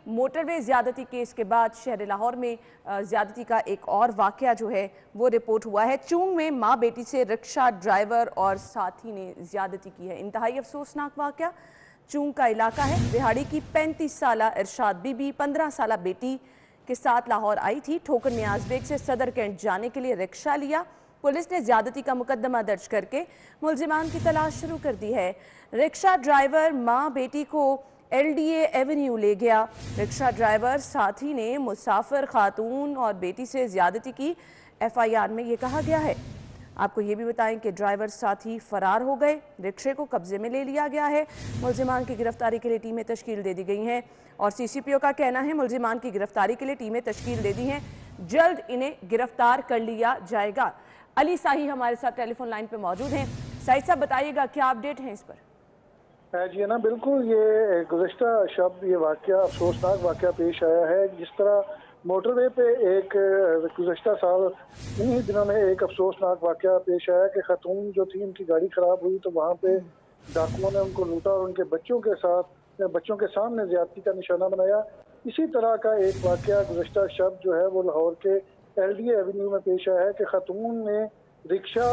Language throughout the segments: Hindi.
मोटरवे ज्यादती केस के बाद शहर लाहौर में ज्यादती का एक और वाकया जो है वो रिपोर्ट हुआ है। चूंग में मां बेटी से रिक्शा ड्राइवर और साथी ने ज्यादती की है। इंतहाई अफसोसनाक वाकया चूंग का इलाका है। रिहाड़ी की 35 साला इरशाद बीबी 15 साला बेटी के साथ लाहौर आई थी। ठोकर नियाज बेग से सदर कैंट जाने के लिए रिक्शा लिया। पुलिस ने ज्यादती का मुकदमा दर्ज करके मुलजिमान की तलाश शुरू कर दी है। रिक्शा ड्राइवर मां बेटी को LDA एवेन्यू ले गया। रिक्शा ड्राइवर साथी ने मुसाफिर खातून और बेटी से ज्यादती की। FIR में ये कहा गया है। आपको ये भी बताएं कि ड्राइवर साथी फरार हो गए। रिक्शे को कब्जे में ले लिया गया है। मुलजिमान की गिरफ्तारी के लिए टीमें तश्कील दे दी गई हैं और CCPO का कहना है मुलजिमान की गिरफ्तारी के लिए टीमें तश्कील दे दी हैं, जल्द इन्हें गिरफ्तार कर लिया जाएगा। अली साही हमारे साथ टेलीफोन लाइन पे मौजूद हैं। साहिद साहब बताइएगा क्या अपडेट है इस पर? जी ना, बिल्कुल। ये गुज़िश्ता शब ये वाकया अफसोसनाक वाकया पेश आया है। जिस तरह मोटरवे पे एक गुज़िश्ता साल इन्हीं दिनों में एक अफसोसनाक वाकया पेश आया कि खातून जो थी उनकी गाड़ी खराब हुई तो वहाँ पे डाकुओं ने उनको लूटा और उनके बच्चों के सामने ज्यादती का निशाना बनाया। इसी तरह का एक वाकया गुज़िश्ता शब जो है वो लाहौर के LDA एवेन्यू में पेश आया है कि खातून ने रिक्शा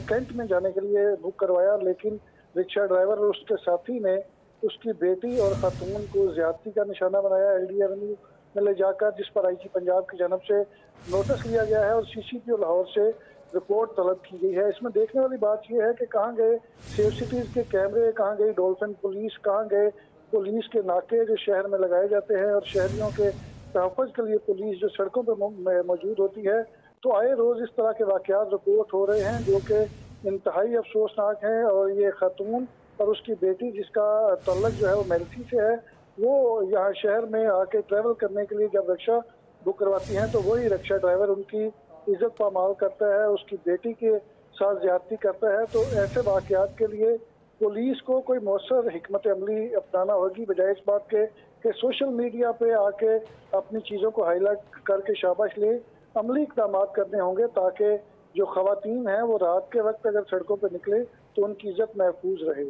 कैंट में जाने के लिए बुक करवाया, लेकिन रिक्शा ड्राइवर और उसके साथी ने उसकी बेटी और खातून को ज्यादती का निशाना बनाया। LDA एवेन्यू में ले जाकर, जिस पर IG पंजाब की जानब से नोटिस लिया गया है और CCPO लाहौर से रिपोर्ट तलब की गई है। इसमें देखने वाली बात यह है कि कहाँ गए सेफ सिटीज के कैमरे, कहाँ गई डॉल्फिन पुलिस, कहाँ गए पुलिस के नाके जो शहर में लगाए जाते हैं और शहरियों के तहफ़्फ़ुज़ के लिए पुलिस जो सड़कों पर मौजूद होती है। तो आए रोज़ इस तरह के वाक़यात रिपोर्ट हो रहे हैं जो कि इंतहाई अफसोसनाक है। और ये खातून और उसकी बेटी जिसका तल्लुक जो है वो मेल्सी से है, वो यहाँ शहर में आके ट्रैवल करने के लिए जब रिक्शा बुक करवाती हैं तो वही रिक्शा ड्राइवर उनकी इज्जत पामाल करता है, उसकी बेटी के साथ ज्यादती करता है। तो ऐसे वाक़यात के लिए पुलिस को कोई मौसर हिकमत अमली अपनाना होगी, बजाय इस बात के कि सोशल मीडिया पे आके अपनी चीज़ों को हाईलाइट करके शाबाश ले। अमली इक़दाम करने होंगे ताकि जो ख़वातीन हैं वो रात के वक्त अगर सड़कों पर निकले तो उनकी इज्जत महफूज रहे।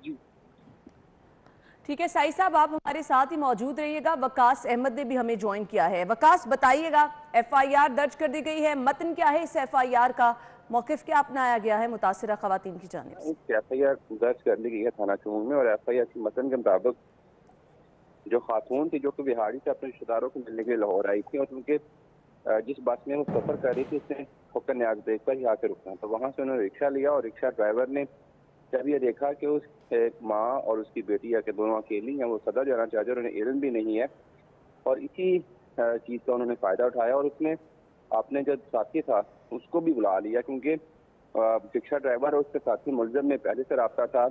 जी ठीक है साहिद साहब, आप हमारे साथ ही मौजूद रहिएगा। वकास अहमद ने भी हमें ज्वाइन किया है। वकास बताइएगा, FIR दर्ज कर दी गई है, मतन क्या है इस FIR का, मौक़िफ़ क्या अपनाया गया है मुतासिरा ख़वातीन की जानिब से? FIR दर्ज कर ली गई है थाना चूंग में और FIR की मतन के मुताबिक जो खातून थी जो कि बिहाड़ी से अपने रिश्तेदारों को मिलने के लिए लाहौर आई थी और उनके जिस बस में वो सफ़र कर रही थी उसने ठोकर न्याज देख पर ही आकर रुकना, तो वहाँ से उन्होंने रिक्शा लिया और रिक्शा ड्राइवर ने जब ये देखा कि उस माँ और उसकी बेटी या के दोनों अकेली हैं, वो सदर जाना चाहते हैं, उन्हें इल्म भी नहीं है और इसी चीज़ का उन्होंने फ़ायदा उठाया और उसने अपने जो साथी था उसको भी बुला लिया, क्योंकि रिक्शा ड्राइवर और उसके साथी मुलज़म में पहले से रब्ता था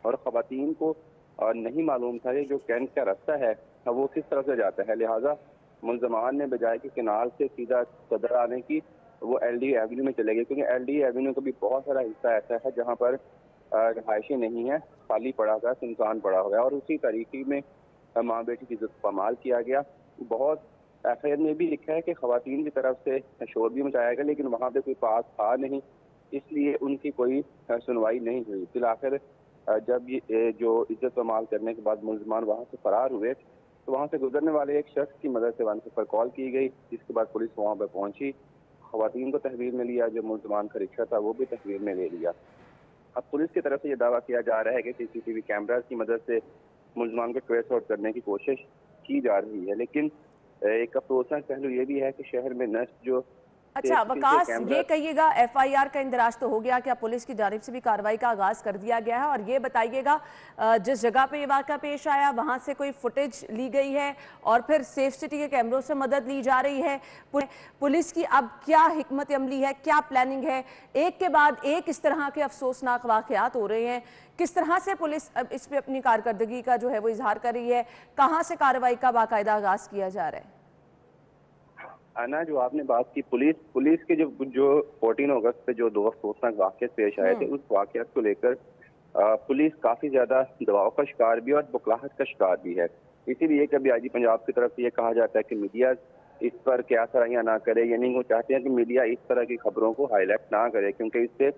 और ख़वातीन को नहीं मालूम था ये जो कैंट का रास्ता है वो किस तरह से जाता है। लिहाजा मुलजमान ने बजाय कि किनार से सीधा सदर आने की वो LDA एवेन्यू में चले गए, क्योंकि LDA एवेन्यू का भी बहुत सारा हिस्सा ऐसा है जहाँ पर रहायशी नहीं है, खाली पड़ा हुआ है, सुनसान पड़ा हुआ है और उसी तरीके में माँ बेटी की इज्जत पामाल किया गया। बहुत FIR में भी लिखा है कि ख़वातीन की तरफ से शोर भी मचाया गया, लेकिन वहाँ पे कोई पास था नहीं, इसलिए उनकी कोई सुनवाई नहीं हुई। फिर आखिर जब ये जो इज्जत पामाल करने के बाद मुलजमान वहाँ से फरार हुए तो वहाँ से गुजरने वाले एक शख्स की मदद से 1 पर कॉल की गई, जिसके बाद पुलिस वहाँ पर पहुँची, ख़वातीन को तहवील में लिया, जो मुलजमान का रिक्शा था वो भी तहवील में ले लिया। अब पुलिस की तरफ से ये दावा किया जा रहा है कि CCTV कैमराज की मदद से मुलजमान को ट्रेस आउट करने की कोशिश की जा रही है, लेकिन एक अफसोसनाक पहलू ये भी है कि शहर में नष्ट जो अच्छा वकास, ये कहिएगा FIR का इंदराज तो हो गया, क्या पुलिस की जानिब से भी कार्रवाई का आगाज कर दिया गया है? और ये बताइएगा जिस जगह पे ये वाक़या पेश आया वहाँ से कोई फुटेज ली गई है और फिर सेफ सिटी के कैमरों से मदद ली जा रही है? पुलिस की अब क्या हिकमत अमली है, क्या प्लानिंग है? एक के बाद एक इस तरह के अफसोसनाक वाक़यात हो रहे हैं, किस तरह से पुलिस अब इस पर अपनी कारकर्दगी का जो है वो इजहार कर रही है? कहाँ से कार्रवाई का बाकायदा आगाज किया जा रहा है? आना जो आपने बात की पुलिस के जो 14 अगस्त पे जो 2 अफसोसनाक वाक़यात पेश आए थे, उस वाक़यात को लेकर पुलिस काफ़ी ज़्यादा दबाव का शिकार भी और बुखलाहट का शिकार भी है। इसीलिए कभी IG पंजाब की तरफ से ये कहा जाता है कि मीडिया इस पर क्या सराहियाँ ना करे, यानी वो चाहते हैं कि मीडिया इस तरह की खबरों को हाईलाइट ना करे, क्योंकि इससे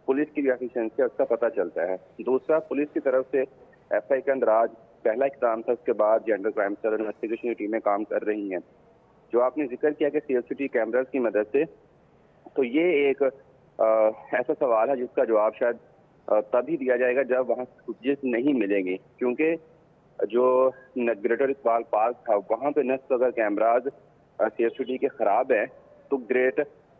पुलिस की एफिशिएंसी उसका पता चलता है। दूसरा, पुलिस की तरफ से FI का अंदराज पहला इक़दाम था। उसके बाद जेंडर क्राइम सेल इन्वेस्टिगेशन की टीमें काम कर रही हैं। जो आपने जिक्र किया कि CCTV कैमरास की मदद से, तो ये एक ऐसा सवाल है जिसका जवाब शायद तभी दिया जाएगा जब वहाँ फुटेज नहीं मिलेंगी, क्योंकि जो ग्रेटर इकबाल पार्क था वहाँ पे नस्ब अगर कैमराज CCTV के खराब है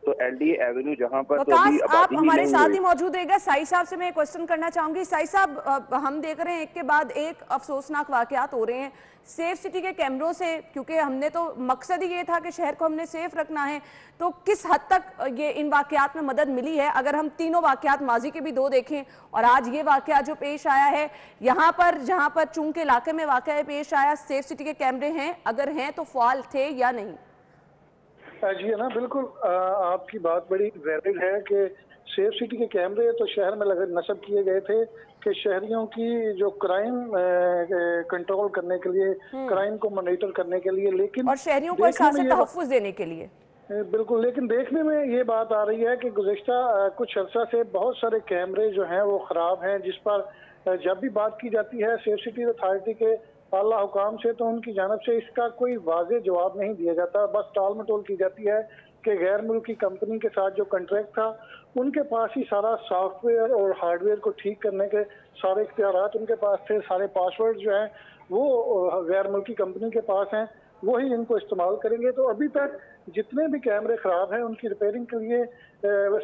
तो LDA एवेन्यू जहाँ पर तो अभी आप आबादी ही हमारे नहीं साथ हुई। ही मौजूद रहेगा। साई साहब से मैं क्वेश्चन करना चाहूंगी। साई साहब, हम देख रहे हैं एक के बाद एक अफसोसनाक वाकयात हो रहे हैं सेफ सिटी के कैमरों से, क्योंकि हमने तो मकसद ही ये था कि शहर को हमने सेफ रखना है। तो किस हद तक ये इन वाकयात में मदद मिली है? अगर हम तीनों वाकयात माजी के भी दो देखें और आज ये वाकया जो पेश आया है यहाँ पर, जहाँ पर चूंग के इलाके में वाकया पेश आया, सेफ सिटी के कैमरे हैं? अगर हैं तो फाल थे या नहीं? जी है ना, बिल्कुल आपकी बात बड़ी वैलिड है कि सेफ सिटी के कैमरे तो शहर में नस्ब किए गए थे कि शहरियों की जो क्राइम कंट्रोल करने के लिए, क्राइम को मॉनिटर करने के लिए, लेकिन और शहरियों को एहसास तहफ्फुज़ देने के लिए। बिल्कुल, लेकिन देखने में ये बात आ रही है कि गुज़िश्ता कुछ अर्सा से बहुत सारे कैमरे जो हैं वो ख़राब हैं, जिस पर जब भी बात की जाती है सेफ सिटी अथॉरिटी के आला हुकाम से तो उनकी जानब से इसका कोई वाज़ेह जवाब नहीं दिया जाता। बस टाल मटोल की जाती है कि गैर मुल्की कंपनी के साथ जो कॉन्ट्रैक्ट था उनके पास ही सारा सॉफ्टवेयर और हार्डवेयर को ठीक करने के सारे इख्तियारात उनके पास थे, सारे पासवर्ड जो हैं वो गैर मुल्की कंपनी के पास हैं, वही इनको इस्तेमाल करेंगे। तो अभी तक जितने भी कैमरे ख़राब हैं उनकी रिपेयरिंग के लिए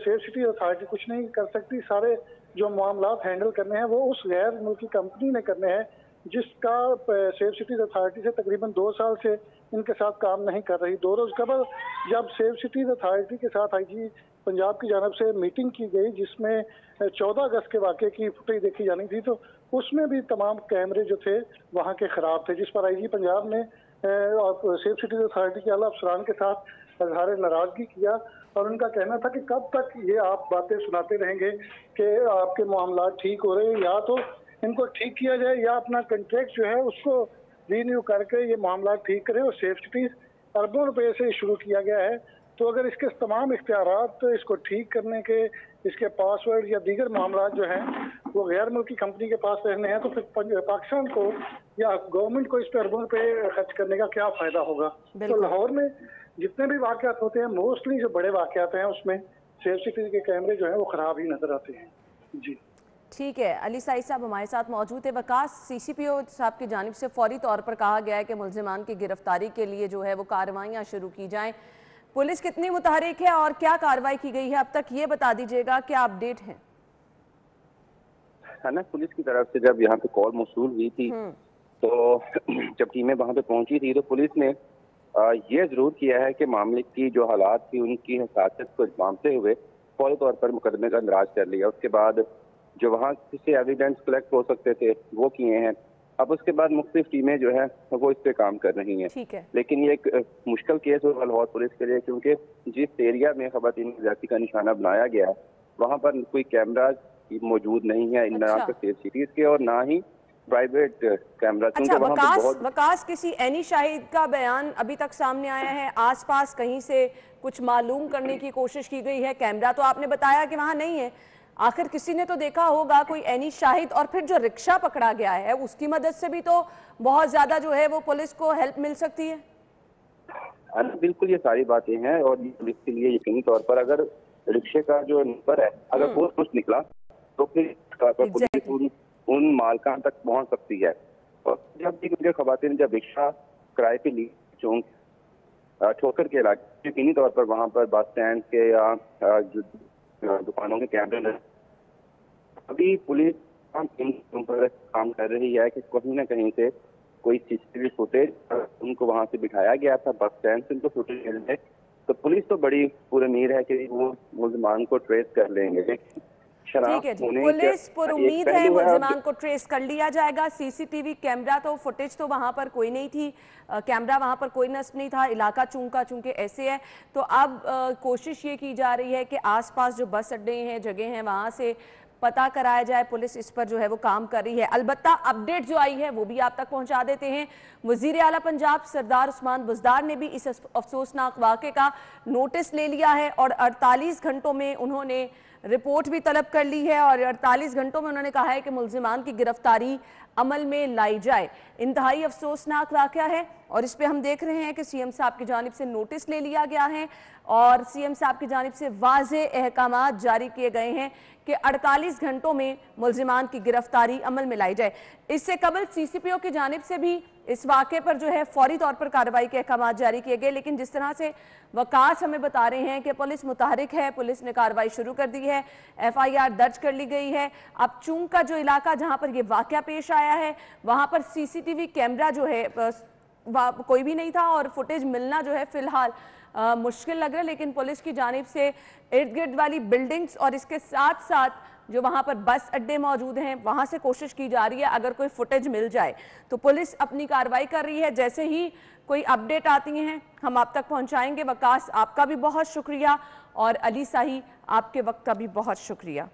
सेफ सिटी अथॉरिटी कुछ नहीं कर सकती। सारे जो मामलात हैंडल करने हैं वो उस गैर मुल्की कंपनी ने करने हैं, जिसका सेफ सिटीज अथॉरिटी से तकरीबन 2 साल से इनके साथ काम नहीं कर रही। 2 रोज़ कबल जब सेफ सिटीज अथॉरिटी के साथ IG पंजाब की जानब से मीटिंग की गई, जिसमें 14 अगस्त के वाक़े की फुटेज देखी जानी थी, तो उसमें भी तमाम कैमरे जो थे वहाँ के ख़राब थे, जिस पर IG पंजाब ने सेफ सिटीज अथॉरिटी के आला अफसरान के साथ इज़हार नाराज़गी किया और उनका कहना था कि कब तक ये आप बातें सुनाते रहेंगे कि आपके मामला ठीक हो रहे हैं, या तो इनको ठीक किया जाए या अपना कॉन्ट्रैक्ट जो है उसको रीन्यू करके ये मामला ठीक करें। और सेफ सिटीज अरबों रुपए से शुरू किया गया है, तो अगर इसके तमाम इख्तियारात तो इसको ठीक करने के, इसके पासवर्ड या दीगर मामला जो हैं वो गैर मुल्की कंपनी के पास रहने हैं, तो फिर पाकिस्तान को या गवर्नमेंट को इस पर अरबों रुपए खर्च करने का क्या फ़ायदा होगा। तो लाहौर में जितने भी वाक़यात होते हैं, मोस्टली जो बड़े वाक़यात हैं उसमें सेफ सिटीज के कैमरे जो हैं वो ख़राब ही नज़र आते हैं। जी ठीक है, अली साई साहब हमारे साथ मौजूद है। वकास, CCPO साहब की जानिब से फौरी तौर पर कहा गया है कि मुल्ज़िमान की गिरफ्तारी के लिए जो है वो कार्रवाइयाँ शुरू की जाएं। पुलिस कितनी मुतहरिक है और क्या कार्रवाई की गई है अब तक, ये बता दीजिएगा, क्या अपडेट है? है ना, पुलिस की तरफ से जब यहाँ पे कॉल मौसूल हुई थी तो जब टीमें वहाँ पे पहुंची थी तो पुलिस ने ये जरूर किया है कि मामले की जो हालात थी उनकी हसासियत को मानते हुए फौरी तौर पर मुकदमे का इंदराज कर लिया। उसके बाद जो वहाँ से एविडेंस कलेक्ट हो सकते थे वो किए हैं। अब उसके बाद मुख्तलिफ टीमें जो है वो इस पे काम कर रही हैं। ठीक है। लेकिन ये एक मुश्किल केस होगा लाहौर पुलिस के लिए, क्योंकि जिस एरिया में खवातीन की जाति का निशाना बनाया गया है वहाँ पर कोई कैमरा मौजूद नहीं है, ना तो सेफ सिटीज के और ना ही प्राइवेट कैमरा। अच्छा, वकास, किसी एनी शाहिद का बयान अभी तक सामने आया है? आसपास कहीं से कुछ मालूम करने की कोशिश की गई है? कैमरा तो आपने बताया कि वहाँ नहीं है, आखिर किसी ने तो देखा होगा, कोई एनी शाहिद? और फिर जो रिक्शा पकड़ा गया है उसकी मदद से भी तो बहुत ज्यादा जो है वो पुलिस को हेल्प मिल सकती है। बिल्कुल, ये सारी बातें हैं और पुलिस के लिए यकीनी तौर पर अगर रिक्शे का जो नंबर है अगर वो कुछ निकला तो फिर पुलिस उन मालकान तक पहुंच सकती है। और जब भी मुझे खवातीन जब रिक्शा किराए पे ली चौंक ठोकर के इलाके, यकीनी तौर पर वहाँ पर बस स्टैंड के या दुकानों के कैमरे, अभी पुलिस पर काम कर रही है कि कहीं ना कहीं से कोई CCTV फुटेज उनको वहाँ से बिठाया गया था, बस स्टैंड से उनको फुटेज मिल जाए तो पुलिस तो बड़ी पुरुमीद है कि वो मुल्ज़िमान को ट्रेस कर लेंगे। ठीक है, पुलिस पुरुमीद है मुल्ज़िमान को ट्रेस कर लिया जाएगा। CCTV कैमरा तो फुटेज तो वहां पर कोई नहीं थी, कैमरा वहां पर कोई नस्ब नहीं था, इलाका चूंकि ऐसे है। तो अब कोशिश ये की जा रही है कि आसपास जो बस अड्डे हैं, जगह हैं, वहां से पता कराया जाए। पुलिस इस पर जो है वो काम कर रही है। अलबत्ता अपडेट जो आई है वो भी आप तक पहुंचा देते हैं। वजीर आला पंजाब सरदार उस्मान बुज़दार ने भी इस अफसोसनाक वाक़े का नोटिस ले लिया है और 48 घंटों में उन्होंने रिपोर्ट भी तलब कर ली है और 48 घंटों में उन्होंने कहा है कि मुल्जिमान की गिरफ्तारी अमल में लाई जाए। इंतहाई अफसोसनाक वाकया है और इस पे हम देख रहे हैं कि सीएम साहब की जानिब से नोटिस ले लिया गया है और सीएम साहब की जानिब से वाज़े अहकामात जारी किए गए हैं कि 48 घंटों में मुल्जिमान की गिरफ्तारी अमल में लाई जाए। इससे कबल सीसीपीओ की जानिब से भी इस वाक़े पर जो है फौरी तौर पर कार्रवाई के अहकामात जारी किए गए, लेकिन जिस तरह से वकास हमें बता रहे हैं कि पुलिस मुतहरिक है, पुलिस ने कार्रवाई शुरू कर दी है, FIR दर्ज कर ली गई है। अब चूंग का जो इलाका जहां पर यह वाकया पेश आया है वहां पर CCTV कैमरा जो है कोई भी नहीं था और फुटेज मिलना जो है फिलहाल मुश्किल लग रहा है, लेकिन पुलिस की जानिब से इर्द गिर्द वाली बिल्डिंग्स और इसके साथ साथ जो वहां पर बस अड्डे मौजूद हैं वहां से कोशिश की जा रही है अगर कोई फुटेज मिल जाए तो पुलिस अपनी कार्रवाई कर रही है। जैसे ही कोई अपडेट आती हैं हम आप तक पहुंचाएंगे। वकास, आपका भी बहुत शुक्रिया और अली साही, आपके वक्त का भी बहुत शुक्रिया।